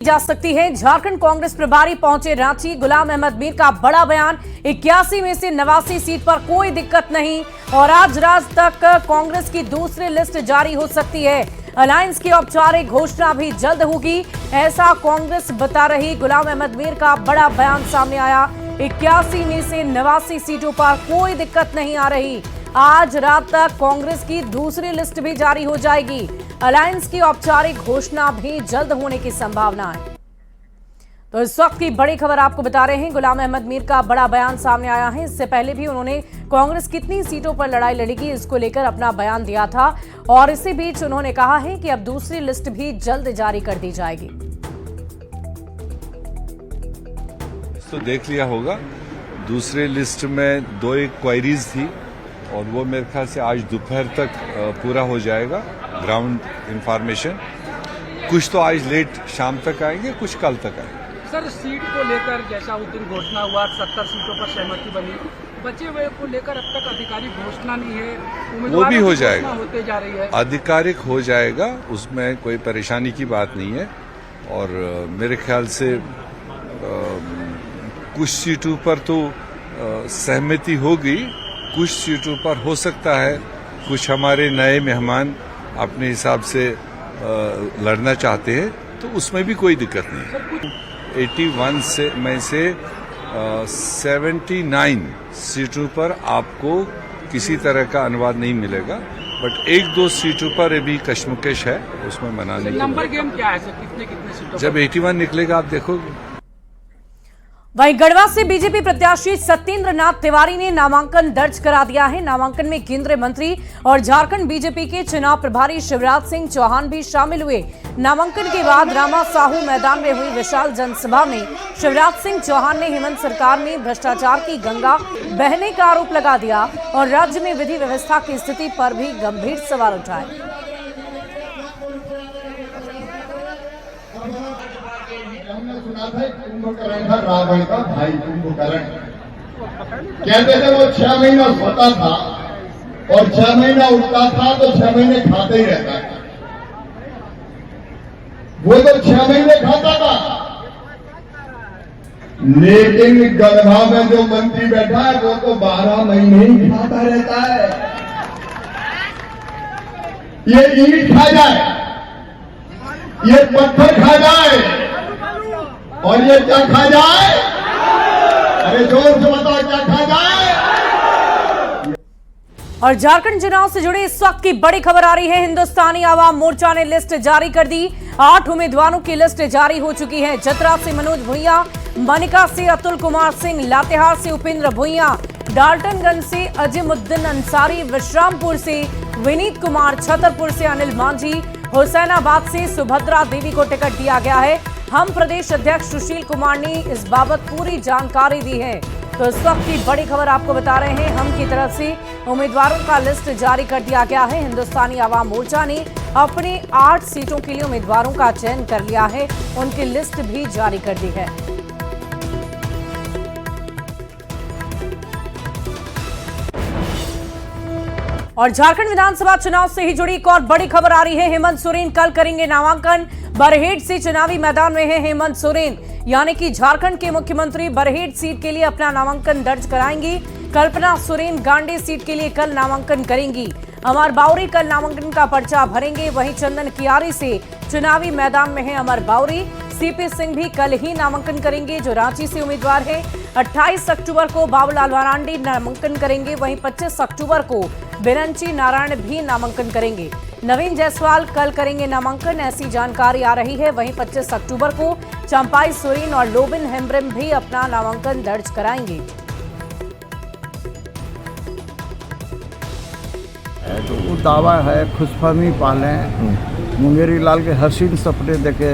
जा सकती है। झारखंड कांग्रेस प्रभारी पहुंचे रांची। गुलाम अहमद मीर का बड़ा बयान, 81 में से 89 सीट पर कोई दिक्कत नहीं और आज रात तक कांग्रेस की दूसरी लिस्ट जारी हो सकती है। अलायंस की औपचारिक घोषणा भी जल्द होगी, ऐसा कांग्रेस बता रही। गुलाम अहमद मीर का बड़ा बयान सामने आया, 81 में से 89 सीटों पर कोई दिक्कत नहीं आ रही। आज रात तक कांग्रेस की दूसरी लिस्ट भी जारी हो जाएगी। अलायंस की औपचारिक घोषणा भी जल्द होने की संभावना है। तो इस वक्त की बड़ी खबर आपको बता रहे हैं, गुलाम अहमद मीर का बड़ा बयान सामने आया है। इससे पहले भी उन्होंने कांग्रेस कितनी सीटों पर लड़ाई लड़ेगी इसको लेकर अपना बयान दिया था और इसी बीच उन्होंने कहा है कि अब दूसरी लिस्ट भी जल्द जारी कर दी जाएगी। तो देख लिया होगा, दूसरे लिस्ट में 2 क्वेरीज थी और वो मेरे ख्याल से आज दोपहर तक पूरा हो जाएगा। ग्राउंड इंफॉर्मेशन कुछ तो आज लेट शाम तक आएंगे, कुछ कल तक आएंगे। सर, सीट को लेकर जैसा उस दिन घोषणा हुआ 70 सीटों पर सहमति बनी, बचे हुए को लेकर अब तक आधिकारिक घोषणा नहीं है। वो भी हो जाएगा, होते जा रही है, आधिकारिक हो जाएगा, उसमें कोई परेशानी की बात नहीं है। और मेरे ख्याल से कुछ सीटों पर तो सहमति होगी, कुछ सीटों पर हो सकता है कुछ हमारे नए मेहमान अपने हिसाब से लड़ना चाहते हैं, तो उसमें भी कोई दिक्कत नहीं। 81 से में से 79 सीटों पर आपको किसी तरह का अनुवाद नहीं मिलेगा, बट 1-2 सीटों पर अभी कश्मकश है, उसमें मनाने नंबर गेम क्या है सर? कितने सीटों? जब 81 निकलेगा आप देखोगे। वहीं गढ़वा से बीजेपी प्रत्याशी सत्येंद्र नाथ तिवारी ने नामांकन दर्ज करा दिया है। नामांकन में केंद्रीय मंत्री और झारखंड बीजेपी के चुनाव प्रभारी शिवराज सिंह चौहान भी शामिल हुए। नामांकन के बाद रामा साहू मैदान में हुई विशाल जनसभा में शिवराज सिंह चौहान ने हेमंत सरकार में भ्रष्टाचार की गंगा बहने का आरोप लगा दिया और राज्य में विधि व्यवस्था की स्थिति पर भी गंभीर सवाल उठाए। कुंभकर्ण था, रावण का भाई कुंभकर्ण। कहते थे वो 6 महीना सोता था और 6 महीना उठता था तो 6 महीने खाते ही रहता था। वो तो 6 महीने खाता था, लेकिन गढ़वा में जो मंत्री बैठा है वो तो 12 महीने ही खाता रहता है। ये ईंट खा जाए, ये पत्थर खा जाए और ये क्या खा जाए? अरे जोर से बताओ, क्या खा जाए? और झारखंड चुनाव से जुड़ी इस वक्त की बड़ी खबर आ रही है। हिंदुस्तानी आवाम मोर्चा ने लिस्ट जारी कर दी। 8 उम्मीदवारों की लिस्ट जारी हो चुकी है। चतरा से मनोज भुइयां, मनिका से अतुल कुमार सिंह, लातेहार से उपेंद्र भुइयां, डाल्टनगंज से अजीमुद्दीन अंसारी, विश्रामपुर से विनीत कुमार, छतरपुर से अनिल मांझी, हुसैनाबाद से सुभद्रा देवी को टिकट दिया गया है। हम प्रदेश अध्यक्ष सुशील कुमार ने इस बाबत पूरी जानकारी दी है। तो इस वक्त की बड़ी खबर आपको बता रहे हैं, हम की तरफ से उम्मीदवारों का लिस्ट जारी कर दिया गया है। हिंदुस्तानी आवाम मोर्चा ने अपने 8 सीटों के लिए उम्मीदवारों का चयन कर लिया है, उनकी लिस्ट भी जारी कर दी है। और झारखंड विधानसभा चुनाव से ही जुड़ी एक और बड़ी खबर आ रही है। हेमंत सोरेन कल करेंगे नामांकन। बरहेट से चुनावी मैदान में है हेमंत सोरेन, यानी कि झारखंड के मुख्यमंत्री बरहेट सीट के लिए अपना नामांकन दर्ज कराएंगी। कल्पना सोरेन गांडी सीट के लिए कल नामांकन करेंगी। अमर बावरी कल नामांकन का पर्चा भरेंगे। वहीं चंदन कियारी से चुनावी मैदान में है अमर बावरी। सीपी सिंह भी कल ही नामांकन करेंगे, जो रांची से उम्मीदवार है। 28 अक्टूबर को बाबूलाल मरांडी नामांकन करेंगे। वहीं 25 अक्टूबर को बिरंची नारायण भी नामांकन करेंगे। नवीन जायसवाल कल करेंगे नामांकन, ऐसी जानकारी आ रही है। वहीं 25 अक्टूबर को चंपाई सोरेन और लोबिन हेम्ब्रिम भी अपना नामांकन दर्ज कराएंगे। तो वो दावा है खुशफहमी पालें, मुंगेरी लाल के हसीन सपने देखे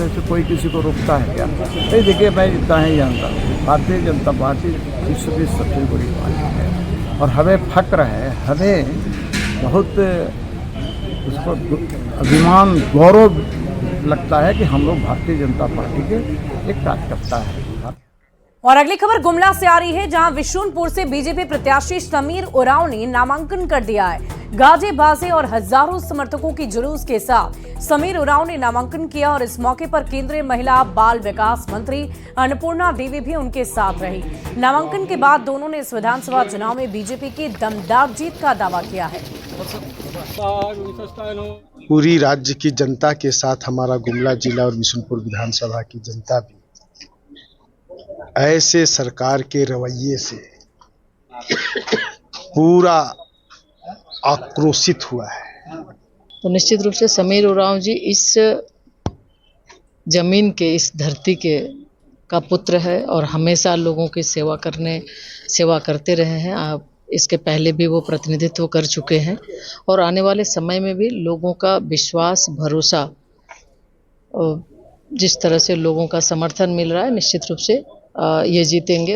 से कोई किसी को रोकता है क्या? नहीं, देखिए मैं इतना ही जानता हूँ, भारतीय जनता पार्टी विश्व की सबसे बड़ी पार्टी है और हमें फक्र है, हमें बहुत उसको अभिमान गौरव लगता है कि हम लोग भारतीय जनता पार्टी के एक कार्यकर्ता हैं। और अगली खबर गुमला से आ रही है, जहां विशुनपुर से बीजेपी प्रत्याशी समीर उरांव ने नामांकन कर दिया है। गाजे बाजे और हजारों समर्थकों की जुलूस के साथ समीर उरांव ने नामांकन किया और इस मौके पर केंद्रीय महिला बाल विकास मंत्री अन्नपूर्णा देवी भी उनके साथ रही। नामांकन के बाद दोनों ने इस विधानसभा चुनाव में बीजेपी की दमदार जीत का दावा किया है। पूरी राज्य की जनता के साथ हमारा गुमला जिला और बिशुनपुर विधानसभा की जनता भी ऐसे सरकार के रवैये से पूरा आक्रोशित हुआ है। तो निश्चित रूप से समीर उरांव जी इस जमीन के, इस धरती के का पुत्र है और हमेशा लोगों की सेवा करते रहे हैं। आप इसके पहले भी वो प्रतिनिधित्व कर चुके हैं और आने वाले समय में भी लोगों का विश्वास, भरोसा, जिस तरह से लोगों का समर्थन मिल रहा है, निश्चित रूप से ये जीतेंगे।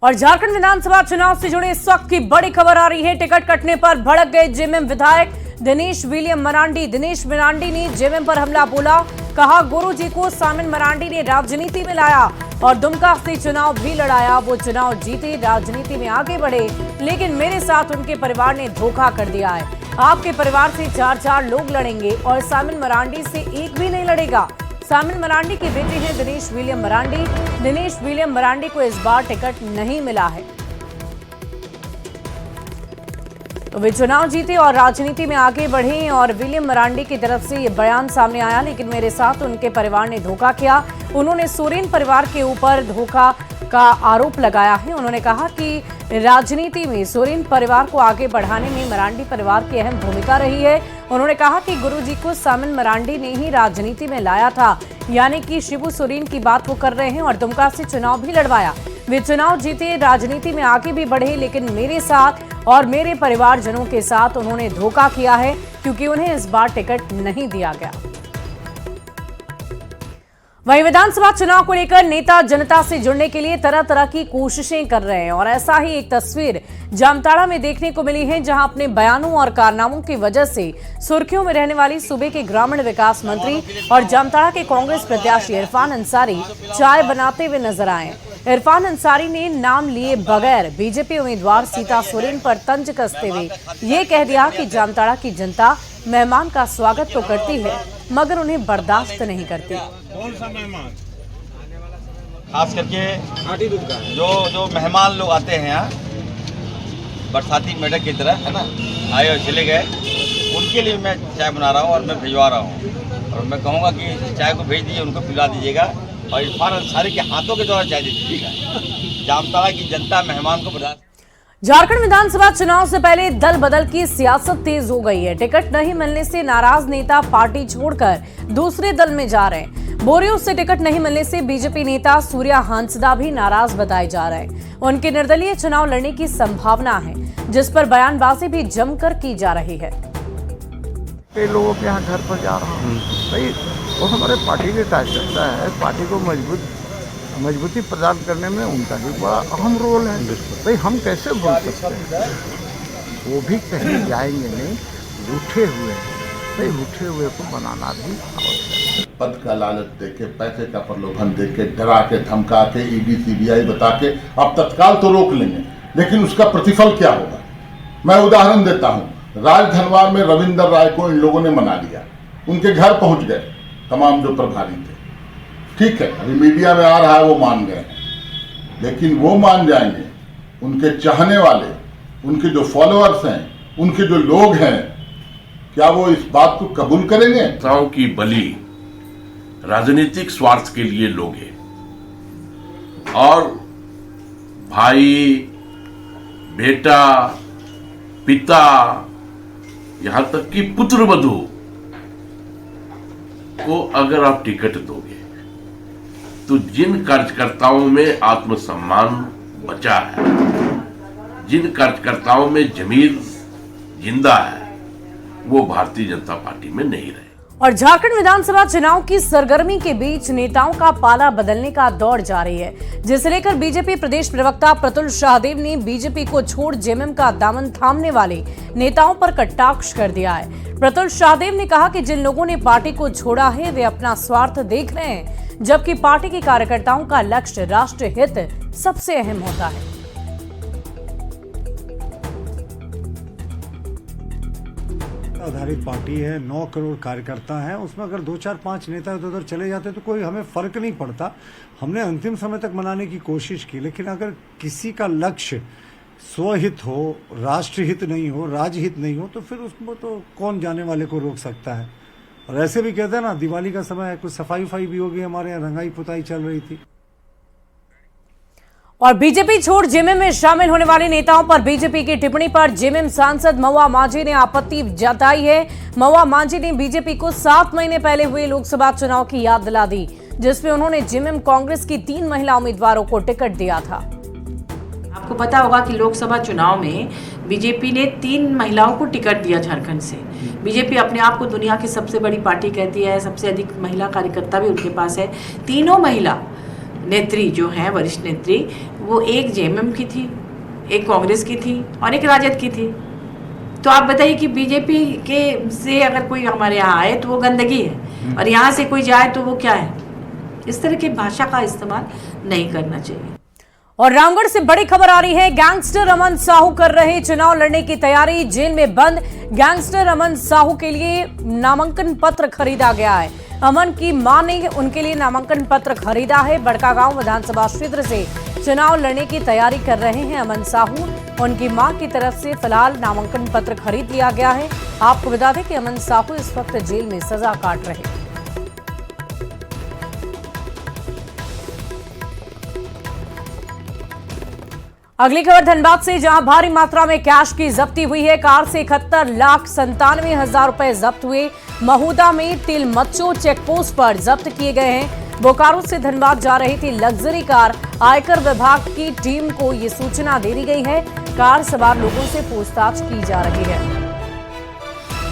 और झारखंड विधानसभा चुनाव से जुड़े इस वक्त की बड़ी खबर आ रही है। टिकट कटने पर भड़क गए जेएमएम विधायक दिनेश विलियम मरांडी। दिनेश मरांडी ने जेएमएम पर हमला बोला, कहा गुरुजी को सामिन मरांडी ने राजनीति में लाया और दुमका से चुनाव भी लड़ाया। वो चुनाव जीते, राजनीति में आगे बढ़े, लेकिन मेरे साथ उनके परिवार ने धोखा कर दिया है। आपके परिवार से 4 लोग लड़ेंगे और सामिन मरांडी से एक भी नहीं लड़ेगा। सामिन मरांडी के बेटे हैं दिनेश विलियम मरांडी। दिनेश विलियम मरांडी को इस बार टिकट नहीं मिला है। तो वे चुनाव जीते और राजनीति में आगे बढ़े और विलियम मरांडी की तरफ से ये बयान सामने आया, लेकिन मेरे साथ उनके परिवार ने धोखा किया। उन्होंने सोरेन परिवार के ऊपर धोखा का आरोप लगाया है। उन्होंने कहा कि राजनीति में सोरेन परिवार को आगे बढ़ाने में मरांडी परिवार की अहम भूमिका रही है। उन्होंने कहा कि गुरुजी को सामिन मरांडी ने ही राजनीति में लाया था, यानी कि शिबू सोरेन की बात वो कर रहे हैं और दुमका से चुनाव भी लड़वाया। वे चुनाव जीते, राजनीति में आगे भी बढ़े, लेकिन मेरे साथ और मेरे परिवारजनों के साथ उन्होंने धोखा किया है, क्योंकि उन्हें इस बार टिकट नहीं दिया गया। वहीं विधानसभा चुनाव को लेकर नेता जनता से जुड़ने के लिए तरह तरह की कोशिशें कर रहे हैं और ऐसा ही एक तस्वीर जामताड़ा में देखने को मिली है, जहां अपने बयानों और कारनामों की वजह से सुर्खियों में रहने वाली सूबे के ग्रामीण विकास मंत्री और जामताड़ा के कांग्रेस प्रत्याशी इरफान अंसारी चाय बनाते हुए नजर आए। इरफान अंसारी ने नाम लिए बगैर बीजेपी उम्मीदवार सीता सोरेन पर तंज कसते हुए ये कह दिया कि जामताड़ा की जनता मेहमान का स्वागत तो करती है, मगर उन्हें बर्दाश्त नहीं करती। खास करके जो मेहमान लोग आते हैं यहाँ बरसाती मेढक की तरह, है ना, आए और चले गए, उनके लिए मैं चाय बना रहा हूँ और मैं भिजवा रहा हूँ। और मैं कहूँगा कि चाय को भेज दीजिए, उनको पिला दीजिएगा और इरफान अंसारी के हाथों के द्वारा चाय दे दीजिएगा। जामताड़ा की जनता मेहमान को बर्दाश्त। झारखंड विधानसभा चुनाव से पहले दल बदल की सियासत तेज हो गई है। टिकट नहीं मिलने से नाराज नेता पार्टी छोड़कर दूसरे दल में जा रहे हैं। बोरियो से टिकट नहीं मिलने से बीजेपी नेता सूर्या हांसदा भी नाराज बताए जा रहे हैं। उनके निर्दलीय चुनाव लड़ने की संभावना है, जिस पर बयानबाजी भी जमकर की जा रही है। कई लोगों के यहाँ घर पर जा रहा हूँ भाई, वो हमारे पार्टी के कार्यकर्ता है, पार्टी को मजबूती प्रदान करने में उनका भी बड़ा अहम रोल है। भाई हम कैसे बोल सकते हैं, वो भी कहीं जाएंगे नहीं, रूठे हुए हैं। भाई रूठे हुए को बनाना भी आवश्यक है। पद का लालच देके, पैसे का प्रलोभन देके, डरा के, धमका के, ईडी सीबीआई बता के अब तत्काल तो रोक लेंगे, लेकिन उसका प्रतिफल क्या होगा? मैं उदाहरण देता हूँ, राजधनवार में रविंदर राय को इन लोगों ने मना लिया, उनके घर पहुंच गए तमाम जो प्रभारी थे। ठीक है, अभी मीडिया में आ रहा है वो मान गए, लेकिन वो मान जाएंगे, उनके चाहने वाले, उनके जो फॉलोअर्स हैं, उनके जो लोग हैं, क्या वो इस बात को कबूल करेंगे? नेताओं की बलि राजनीतिक स्वार्थ के लिए लोग हैं और भाई, बेटा, पिता, यहां तक कि पुत्रवधू को अगर आप टिकट दोगे तो जिन कार्यकर्ताओं में आत्मसम्मान बचा है, जिन कार्यकर्ताओं में जमीर जिंदा है, वो भारतीय जनता पार्टी में नहीं रहे। और झारखंड विधानसभा चुनाव की सरगर्मी के बीच नेताओं का पाला बदलने का दौर जारी है, जिसे लेकर बीजेपी प्रदेश प्रवक्ता प्रतुल शाहदेव ने बीजेपी को छोड़ जेएमएम का दामन थामने वाले नेताओं पर कटाक्ष कर दिया है। प्रतुल शाहदेव ने कहा कि जिन लोगों ने पार्टी को छोड़ा है वे अपना स्वार्थ देख रहे हैं। जबकि पार्टी के कार्यकर्ताओं का लक्ष्य राष्ट्र हित सबसे अहम होता है। आधारित पार्टी है, 9 करोड़ कार्यकर्ता हैं, उसमें अगर 2, 4, 5 नेता इधर उधर चले जाते तो कोई हमें फर्क नहीं पड़ता। हमने अंतिम समय तक मनाने की कोशिश की, लेकिन अगर किसी का लक्ष्य स्वहित हो, राष्ट्रहित नहीं हो, राजहित नहीं हो, तो फिर उसमें तो कौन जाने वाले को रोक सकता है। और ऐसे भी कहते हैं ना, दिवाली का समय है, कुछ सफाई उफाई भी हो गई, हमारे यहाँ रंगाई पुताई चल रही थी। और बीजेपी छोड़ जेएमएम में शामिल होने वाले नेताओं पर बीजेपी की टिप्पणी पर जेएमएम सांसद महुआ मांझी ने आपत्ति जताई है। महुआ मांझी ने बीजेपी को 7 महीने पहले हुए लोकसभा चुनाव की याद दिला दी, जिसमें उन्होंने जेएमएम कांग्रेस की 3 महिला उम्मीदवारों को टिकट दिया था। आपको पता होगा कि लोकसभा चुनाव में बीजेपी ने 3 महिलाओं को टिकट दिया झारखंड से। बीजेपी अपने आप को दुनिया की सबसे बड़ी पार्टी कहती है, सबसे अधिक महिला कार्यकर्ता भी उनके पास है। तीनों महिला नेत्री जो हैं, वरिष्ठ नेत्री, वो एक जेएमएम की थी, एक कांग्रेस की थी और एक राजद की थी। तो आप बताइए कि बीजेपी के से अगर कोई हमारे यहाँ आए तो वो गंदगी है, और यहाँ से कोई जाए तो वो क्या है। इस तरह की भाषा का इस्तेमाल नहीं करना चाहिए। और रामगढ़ से बड़ी खबर आ रही है। गैंगस्टर अमन साहू कर रहे चुनाव लड़ने की तैयारी। जेल में बंद गैंगस्टर अमन साहू के लिए नामांकन पत्र खरीदा गया है। अमन की मां ने उनके लिए नामांकन पत्र खरीदा है। बड़कागांव विधानसभा क्षेत्र से चुनाव लड़ने की तैयारी कर रहे हैं अमन साहू। उनकी मां की तरफ से फिलहाल नामांकन पत्र खरीद लिया गया है। आपको बता दें कि अमन साहू इस वक्त जेल में सजा काट रहे हैं। अगली खबर धनबाद से, जहां भारी मात्रा में कैश की जब्ती हुई है। कार से 71,97,000 रुपए जब्त हुए। महुदा में तिलमच्चो चेकपोस्ट पर जब्त किए गए हैं। बोकारो से धनबाद जा रही थी लग्जरी कार। आयकर विभाग की टीम को ये सूचना दे दी गई है। कार सवार लोगों से पूछताछ की जा रही है।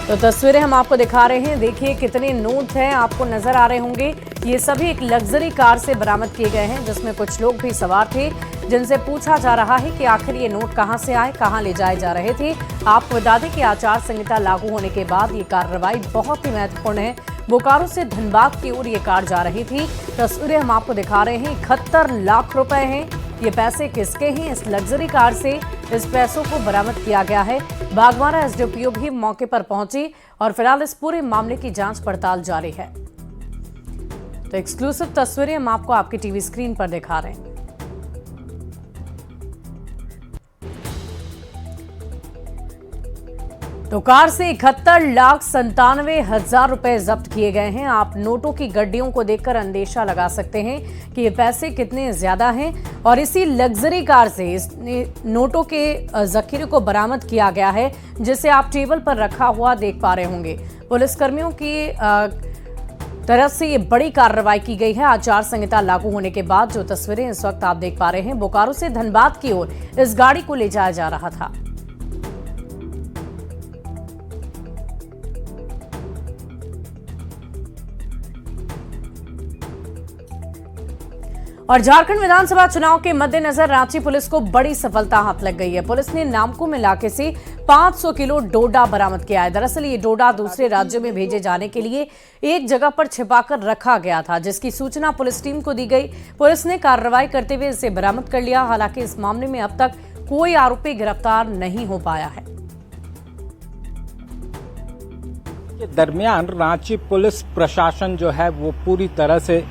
तो तस्वीरें हम आपको दिखा रहे हैं। देखिए कितने नोट हैं, आपको नजर आ रहे होंगे। ये सभी एक लग्जरी कार से बरामद किए गए हैं, जिसमें कुछ लोग भी सवार थे, जिनसे पूछा जा रहा है कि आखिर ये नोट कहां से आए, कहां ले जाए जा रहे थे। आपको बता दें कि आचार संहिता लागू होने के बाद ये कार्रवाई बहुत ही महत्वपूर्ण है। बोकारो से धनबाद की ओर ये कार जा रही थी। तस्वीरें हम आपको दिखा रहे हैं। 71 लाख रुपए हैं। ये पैसे किसके हैं? इस लग्जरी कार से इस पैसों को बरामद किया गया है। बागवाड़ा एसडीपीओ भी मौके पर पहुंची और फिलहाल इस पूरे मामले की जांच पड़ताल जारी है। तो एक्सक्लूसिव तस्वीरें हम आपको आपकी टीवी स्क्रीन पर दिखा रहे हैं। तो कार से 71,97,000 रुपए जब्त किए गए हैं। आप नोटों की गड्डियों को देखकर अंदेशा लगा सकते हैं कि ये पैसे कितने ज्यादा हैं। और इसी लग्जरी कार से इस नोटों के जखीरे को बरामद किया गया है, जिसे आप टेबल पर रखा हुआ देख पा रहे होंगे। पुलिसकर्मियों की तरफ से ये बड़ी कार्रवाई की गई है। आचार संहिता लागू होने के बाद जो तस्वीरें इस वक्त आप देख पा रहे हैं, बोकारो से धनबाद की ओर इस गाड़ी को ले जाया जा रहा था। और झारखंड विधानसभा चुनाव के मद्देनजर रांची पुलिस को बड़ी सफलता हाथ लग गई है। पुलिस ने नामकुम इलाके से 500 किलो डोडा बरामद किया है। दरअसल ये डोडा दूसरे राज्यों में भेजे जाने के लिए एक जगह पर छिपाकर रखा गया था, जिसकी सूचना पुलिस टीम को दी गई। पुलिस ने कार्रवाई करते हुए इसे बरामद कर लिया। हालांकि इस मामले में अब तक कोई आरोपी गिरफ्तार नहीं हो पाया है। दरमियान रांची पुलिस प्रशासन जो है वो पूरी तरह से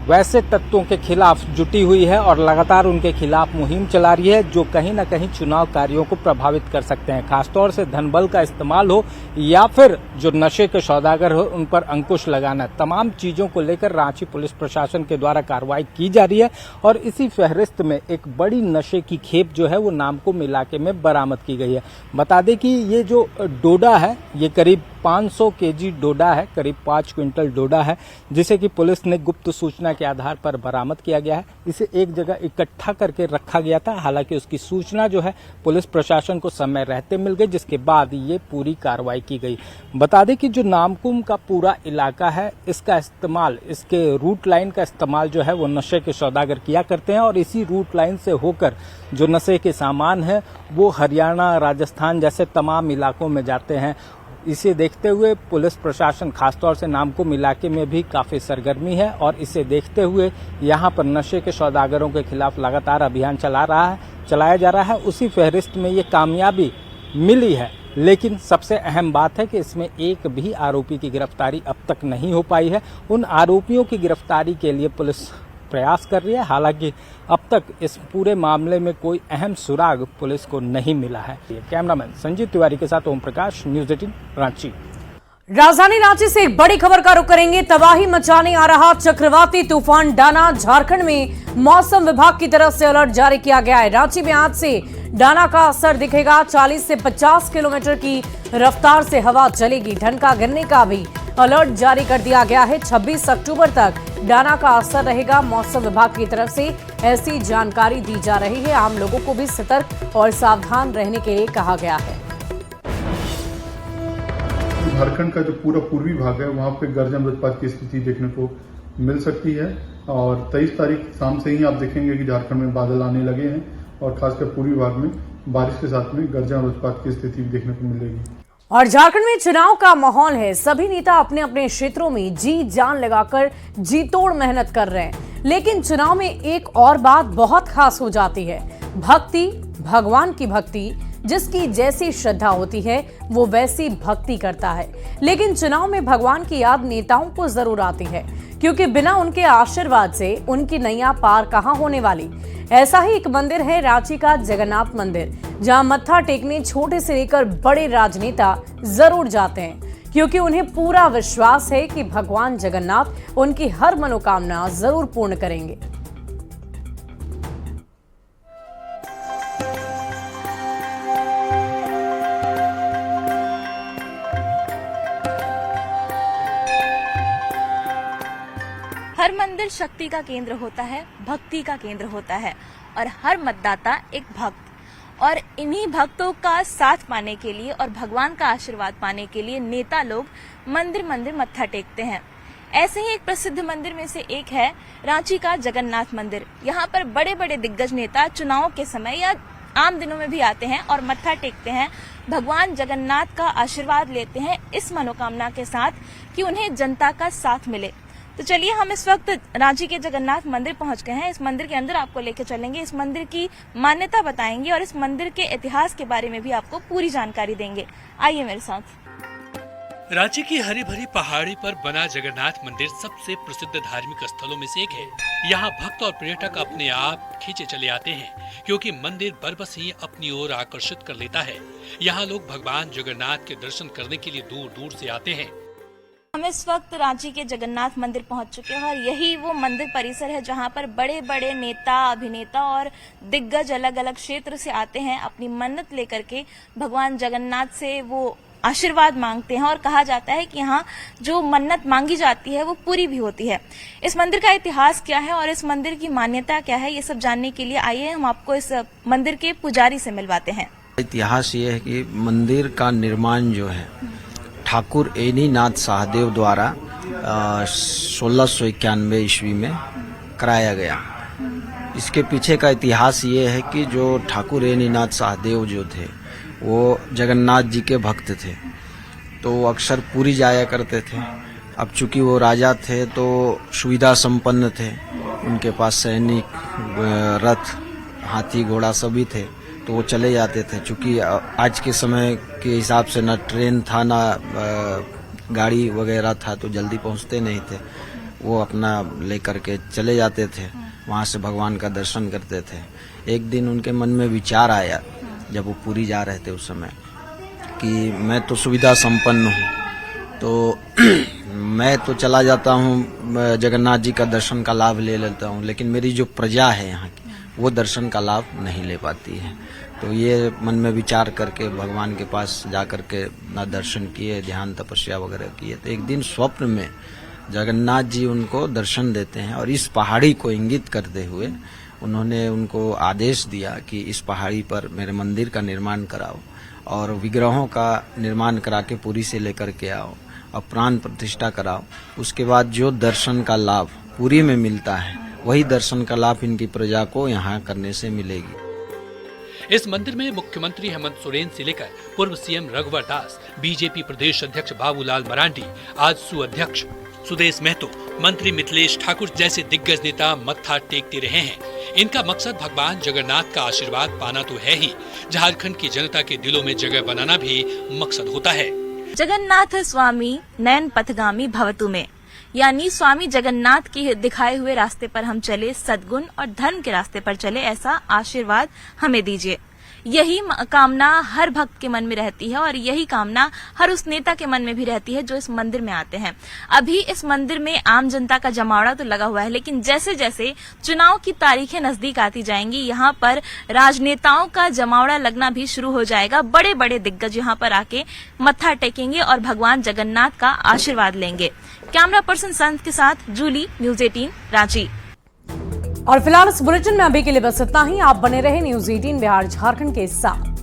वैसे तत्वों के खिलाफ जुटी हुई है और लगातार उनके खिलाफ मुहिम चला रही है, जो कहीं न कहीं चुनाव कार्यों को प्रभावित कर सकते हैं। खासतौर से धनबल का इस्तेमाल हो या फिर जो नशे के सौदागर हो, उन पर अंकुश लगाना, तमाम चीजों को लेकर रांची पुलिस प्रशासन के द्वारा कार्रवाई की जा रही है। और इसी फहरिस्त में एक बड़ी नशे की खेप जो है वो नामकुम इलाके में बरामद की गई है। बता दें कि ये जो डोडा है ये करीब 500 केजी डोडा है, करीब 5 क्विंटल डोडा है, जिसे कि पुलिस ने गुप्त सूचना के आधार पर बरामद किया गया है। इसे एक जगह इकट्ठा करके रखा गया था। हालांकि उसकी सूचना जो है पुलिस प्रशासन को समय रहते मिल गई, जिसके बाद ये पूरी कार्रवाई की गई। बता दें कि जो नामकुम का पूरा इलाका है, इसका इस्तेमाल, इसके रूट लाइन का इस्तेमाल जो है वो नशे के सौदागर किया करते हैं। और इसी रूट लाइन से होकर जो नशे के सामान है वो हरियाणा, राजस्थान जैसे तमाम इलाकों में जाते हैं। इसे देखते हुए पुलिस प्रशासन खासतौर से नामकुम इलाके में भी काफी सरगर्मी है और इसे देखते हुए यहाँ पर नशे के सौदागरों के खिलाफ लगातार अभियान चलाया जा रहा है। उसी फहरिस्त में ये कामयाबी मिली है, लेकिन सबसे अहम बात है कि इसमें एक भी आरोपी की गिरफ्तारी अब तक नहीं हो पाई है। उन आरोपियों की गिरफ्तारी के लिए पुलिस प्रयास कर रही है, हालांकि अब तक इस पूरे मामले में कोई अहम सुराग पुलिस को नहीं मिला है। कैमरामैन संजीव तिवारी के साथ ओम प्रकाश, न्यूज़ 18 रांची। राजधानी रांची से एक बड़ी खबर का रुख करेंगे। तबाही मचाने आ रहा चक्रवाती तूफान डाना, झारखंड में मौसम विभाग की तरफ से अलर्ट जारी किया गया है। रांची में आज से डाना का असर दिखेगा। 40 से 50 किलोमीटर की रफ्तार से हवा चलेगी। ठनका गिरने का भी अलर्ट जारी कर दिया गया है। 26 अक्टूबर तक डाना का असर रहेगा। मौसम विभाग की तरफ से ऐसी जानकारी दी जा रही है। आम लोगों को भी सतर्क और सावधान रहने के लिए कहा गया है। झारखंड का जो पूरा पूर्वी भाग है वहां पे गर्जन वज्रपात की स्थिति देखने को मिल सकती है और 23 तारीख शाम से ही आप देखेंगे कि झारखंड में बादल आने लगे हैं और खासकर पूर्वी भाग में बारिश के साथ में गर्जन वज्रपात की स्थिति देखने को मिलेगी। और झारखंड में चुनाव का माहौल है। सभी नेता अपने अपने क्षेत्रों में जी जान लगाकर जी तोड़ मेहनत कर रहे हैं, लेकिन चुनाव में एक और बात बहुत खास हो जाती है। भक्ति, भगवान की भक्ति। जिसकी जैसी श्रद्धा होती है वो वैसी भक्ति करता है, लेकिन चुनाव में भगवान की याद नेताओं को जरूर आती है, क्योंकि बिना उनके आशीर्वाद से उनकी नैया पार कहां होने वाली। ऐसा ही एक मंदिर है रांची का जगन्नाथ मंदिर, जहां मत्था टेकने छोटे से लेकर बड़े राजनेता जरूर जाते हैं, क्योंकि उन्हें पूरा विश्वास है कि भगवान जगन्नाथ उनकी हर मनोकामना जरूर पूर्ण करेंगे। हर मंदिर शक्ति का केंद्र होता है, भक्ति का केंद्र होता है और हर मतदाता एक भक्त। और इन्हीं भक्तों का साथ पाने के लिए और भगवान का आशीर्वाद पाने के लिए नेता लोग मंदिर मंदिर मत्था टेकते हैं। ऐसे ही एक प्रसिद्ध मंदिर में से एक है रांची का जगन्नाथ मंदिर। यहाँ पर बड़े बड़े दिग्गज नेता चुनाव के समय या आम दिनों में भी आते हैं और मत्था टेकते हैं, भगवान जगन्नाथ का आशीर्वाद लेते हैं इस मनोकामना के साथ कि उन्हें जनता का साथ मिले। तो चलिए हम इस वक्त रांची के जगन्नाथ मंदिर पहुंच गए हैं। इस मंदिर के अंदर आपको लेकर चलेंगे, इस मंदिर की मान्यता बताएंगे और इस मंदिर के इतिहास के बारे में भी आपको पूरी जानकारी देंगे। आइए मेरे साथ। रांची की हरी भरी पहाड़ी पर बना जगन्नाथ मंदिर सबसे प्रसिद्ध धार्मिक स्थलों में से एक है। यहाँ भक्त और पर्यटक अपने आप खींचे चले आते हैं, क्योंकि मंदिर बरबस ही अपनी ओर आकर्षित कर लेता है। यहाँ लोग भगवान जगन्नाथ के दर्शन करने के लिए दूर दूर से आते हैं। हम इस वक्त रांची के जगन्नाथ मंदिर पहुंच चुके हैं और यही वो मंदिर परिसर है जहां पर बड़े बड़े नेता, अभिनेता और दिग्गज अलग अलग क्षेत्र से आते हैं, अपनी मन्नत लेकर के भगवान जगन्नाथ से वो आशीर्वाद मांगते हैं। और कहा जाता है कि यहाँ जो मन्नत मांगी जाती है वो पूरी भी होती है। इस मंदिर का इतिहास क्या है और इस मंदिर की मान्यता क्या है, ये सब जानने के लिए आइए हम आपको इस मंदिर के पुजारी से मिलवाते हैं। इतिहास ये है कि मंदिर का निर्माण जो है ठाकुर एनीनाथ सहदेव द्वारा 1691 ईस्वी में कराया गया। इसके पीछे का इतिहास ये है कि जो ठाकुर एनीनाथ सहदेव जो थे वो जगन्नाथ जी के भक्त थे, तो वो अक्सर पुरी जाया करते थे। अब चूंकि वो राजा थे तो सुविधा संपन्न थे, उनके पास सैनिक, रथ, हाथी, घोड़ा सभी थे, तो वो चले जाते थे। चूंकि आज के समय के हिसाब से न ट्रेन था न गाड़ी वगैरह था, तो जल्दी पहुंचते नहीं थे। वो अपना लेकर के चले जाते थे, वहां से भगवान का दर्शन करते थे। एक दिन उनके मन में विचार आया, जब वो पुरी जा रहे थे उस समय, कि मैं तो सुविधा संपन्न हूँ, तो मैं तो चला जाता हूँ, जगन्नाथ जी का दर्शन का लाभ ले लेता हूँ, लेकिन मेरी जो प्रजा है यहाँ की वो दर्शन का लाभ नहीं ले पाती है। तो ये मन में विचार करके भगवान के पास जाकर के ना दर्शन किए, ध्यान तपस्या वगैरह किए। तो एक दिन स्वप्न में जगन्नाथ जी उनको दर्शन देते हैं और इस पहाड़ी को इंगित करते हुए उन्होंने उनको आदेश दिया कि इस पहाड़ी पर मेरे मंदिर का निर्माण कराओ और विग्रहों का निर्माण करा के पुरी से लेकर के आओ और प्राण प्रतिष्ठा कराओ। उसके बाद जो दर्शन का लाभ पुरी में मिलता है वही दर्शन का लाभ इनकी प्रजा को यहाँ करने से मिलेगी। इस मंदिर में मुख्यमंत्री हेमंत सोरेन से लेकर पूर्व सीएम रघुवर दास, बीजेपी प्रदेश अध्यक्ष बाबूलाल मरांडी, आजसू अध्यक्ष सुदेश महतो, मंत्री मिथिलेश ठाकुर जैसे दिग्गज नेता मत्था टेकते रहे हैं। इनका मकसद भगवान जगन्नाथ का आशीर्वाद पाना तो है ही, झारखंड की जनता के दिलों में जगह बनाना भी मकसद होता है। जगन्नाथ स्वामी नयन पथगामी भवतु में, यानी स्वामी जगन्नाथ के दिखाए हुए रास्ते पर हम चले, सद्गुण और धर्म के रास्ते पर चले, ऐसा आशीर्वाद हमें दीजिए। यही कामना हर भक्त के मन में रहती है और यही कामना हर उस नेता के मन में भी रहती है जो इस मंदिर में आते हैं। अभी इस मंदिर में आम जनता का जमावड़ा तो लगा हुआ है, लेकिन जैसे जैसे चुनाव की तारीखें नजदीक आती जाएंगी, यहाँ पर राजनेताओं का जमावड़ा लगना भी शुरू हो जाएगा। बड़े बड़े दिग्गज यहाँ पर आके मत्था टेकेंगे और भगवान जगन्नाथ का आशीर्वाद लेंगे। कैमरा पर्सन संत के साथ जूली, न्यूज 18 रांची। और फिलहाल इस बुलेटिन में अभी के लिए बस इतना ही। आप बने रहे न्यूज 18 बिहार झारखंड के साथ।